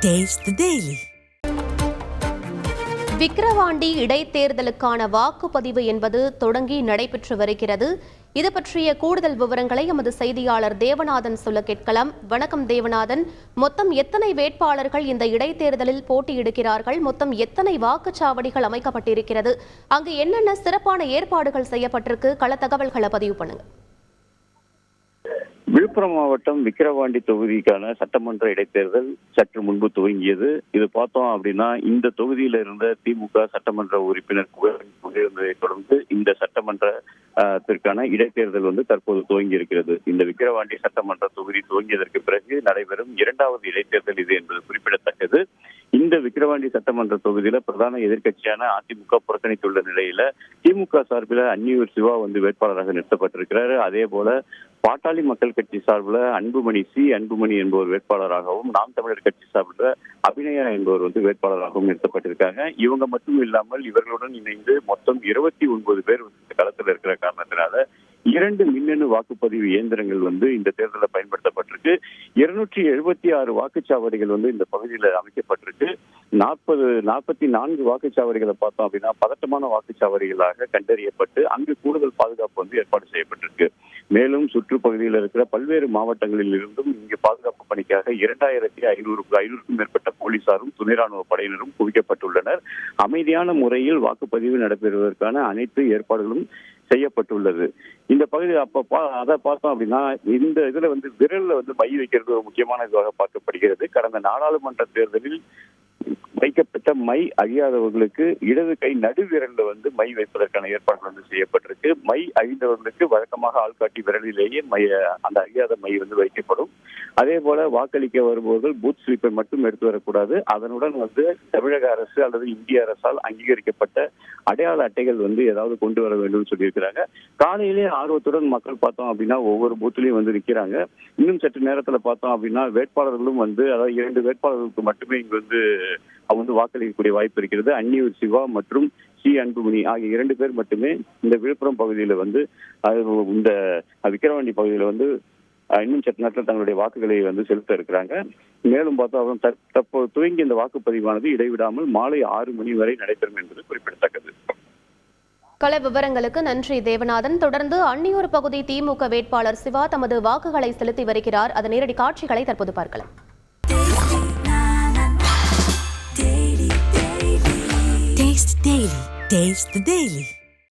Taste the Daily. Vikravandi இடைத்தேர்தலுக்கான வாக்குப்பதிவு என்பது தொடங்கி நடைபெற்று வருகிறது. இது பற்றிய கூடுதல் விவரங்களை எமது செய்தியாளர் தேவநாதன் சொல்ல கேட்கலாம். வணக்கம் தேவநாதன், மொத்தம் எத்தனை வேட்பாளர்கள் இந்த இடைத்தேர்தலில் போட்டியிடுகிறார்கள்? மொத்தம் எத்தனை வாக்குச்சாவடிகள் அமைக்கப்பட்டிருக்கிறது? அங்கு என்னென்ன சிறப்பான ஏற்பாடுகள் செய்யப்பட்டிருக்கு? கள தகவல்களை பதிவு பண்ணுங்க. விழுப்புரம் மாவட்டம் விக்கிரவாண்டி தொகுதிக்கான சட்டமன்ற இடைத்தேர்தல் சற்று முன்பு துவங்கியது. இது பார்த்தோம் அப்படின்னா இந்த தொகுதியில இருந்த திமுக சட்டமன்ற உறுப்பினர் புகழ்ந்ததை தொடர்ந்து இந்த சட்டமன்றத்திற்கான இடைத்தேர்தல் தற்போது துவங்கி இருக்கிறது. இந்த விக்கிரவாண்டி சட்டமன்ற தொகுதி துவங்கியதற்கு பிறகு நடைபெறும் இரண்டாவது இடைத்தேர்தல் இது என்பது குறிப்பிடத்தக்கது. இந்த விக்கிரவாண்டி சட்டமன்ற தொகுதியில பிரதான எதிர்க்கட்சியான அதிமுக புறக்கணித்துள்ள நிலையில திமுக சார்பில் அன்னியூர் சிவா வேட்பாளராக நிறுத்தப்பட்டிருக்கிறார். அதே போல பாட்டாளி மக்கள் கட்சி சார்பில் அன்புமணி என்பவர் வேட்பாளராகவும், நாம் தமிழர் கட்சி சார்பில் அபிநயா என்பவர் வேட்பாளராகவும் நிறுத்தப்பட்டிருக்காங்க. இவங்க மட்டும் இல்லாமல் இவர்களுடன் இணைந்து மொத்தம் 29 பேர் களத்தில் இருக்கிற காரணத்தினால 2 மின்னணு வாக்குப்பதிவு இயந்திரங்கள் இந்த தேர்தலில் பயன்படுத்தப்பட்டிருக்கு. 276 வாக்குச்சாவடிகள் இந்த பகுதியில் அமைக்கப்பட்டிருக்கு. 44 வாக்குச்சாவடிகளை பார்த்தோம் அப்படின்னா பதட்டமான வாக்குச்சாவடிகளாக கண்டறியப்பட்டு அங்கு கூடுதல் பாதுகாப்பு ஏற்பாடு செய்யப்பட்டிருக்கு. மேலும் சுற்றுப்பகுதியில் இருக்கிற பல்வேறு மாவட்டங்களில் இருந்தும் இங்கு பாதுகாப்பு பணிக்காக 2500க்கும் மேற்பட்ட போலீசாரும் துணை ராணுவ படையினரும் குவிக்கப்பட்டுள்ளனர். அமைதியான முறையில் வாக்குப்பதிவு நடைபெறுவதற்கான அனைத்து ஏற்பாடுகளும் செய்யப்பட்டுள்ளது. இந்த பகுதி அதை பார்த்தோம் அப்படின்னா இந்த இதுல விரல்ல மை வைக்கிறது ஒரு முக்கியமான இதுவாக பார்க்கப்படுகிறது. கடந்த நாடாளுமன்ற தேர்தலில் வைக்கப்பட்ட மை அழியாதவர்களுக்கு இடது கை நடுவிரல்ல மை வைப்பதற்கான ஏற்பாடுகள் செய்யப்பட்டிருக்கு. மை அழிந்தவர்களுக்கு வழக்கமாக ஆள்காட்டி விரலிலேயே அந்த அழியாத மை வைக்கப்படும். அதே போல வாக்களிக்க வருபவர்கள் பூத் ஸ்லிப்பை மட்டும் எடுத்து வரக்கூடாது. அதனுடன் தமிழக அரசு அல்லது இந்திய அரசால் அங்கீகரிக்கப்பட்ட அடையாள அட்டைகள் ஏதாவது கொண்டு வர வேண்டும் சொல்லியிருக்கிறாங்க. காலையிலேயே ஆர்வத்துடன் மக்கள் பார்த்தோம் அப்படின்னா ஒவ்வொரு பூத்திலையும் நிற்கிறாங்க. இன்னும் சற்று நேரத்துல பார்த்தோம் அப்படின்னா வேட்பாளர்களும் அதாவது 2 வேட்பாளர்களுக்கு மட்டுமே இங்கு அவங்க வாக்களிக்கக்கூடிய வாய்ப்பு இருக்கிறது. அன்னியூர் சிவா மற்றும் அன்புமணி ஆகிய 2 பேர் மட்டுமே இந்த விழுப்புரம் பகுதியில இந்த விக்கிரவாண்டி பகுதியில இன்னும் சற்று நேரத்தில் தங்களுடைய வாக்குகளை செலுத்த இருக்கிறாங்க. மேலும் பார்த்தோம் தற்போது துவங்கி இந்த வாக்குப்பதிவானது இடைவிடாமல் மாலை 6 மணி வரை நடைபெறும் என்பது குறிப்பிடத்தக்கது. கள விவரங்களுக்கு நன்றி தேவநாதன். தொடர்ந்து அன்னியூர் பகுதி திமுக வேட்பாளர் சிவா தமது வாக்குகளை செலுத்தி வருகிறார். அதன் நேரடி காட்சிகளை தற்போது பார்க்கலாம். Taste the Daily.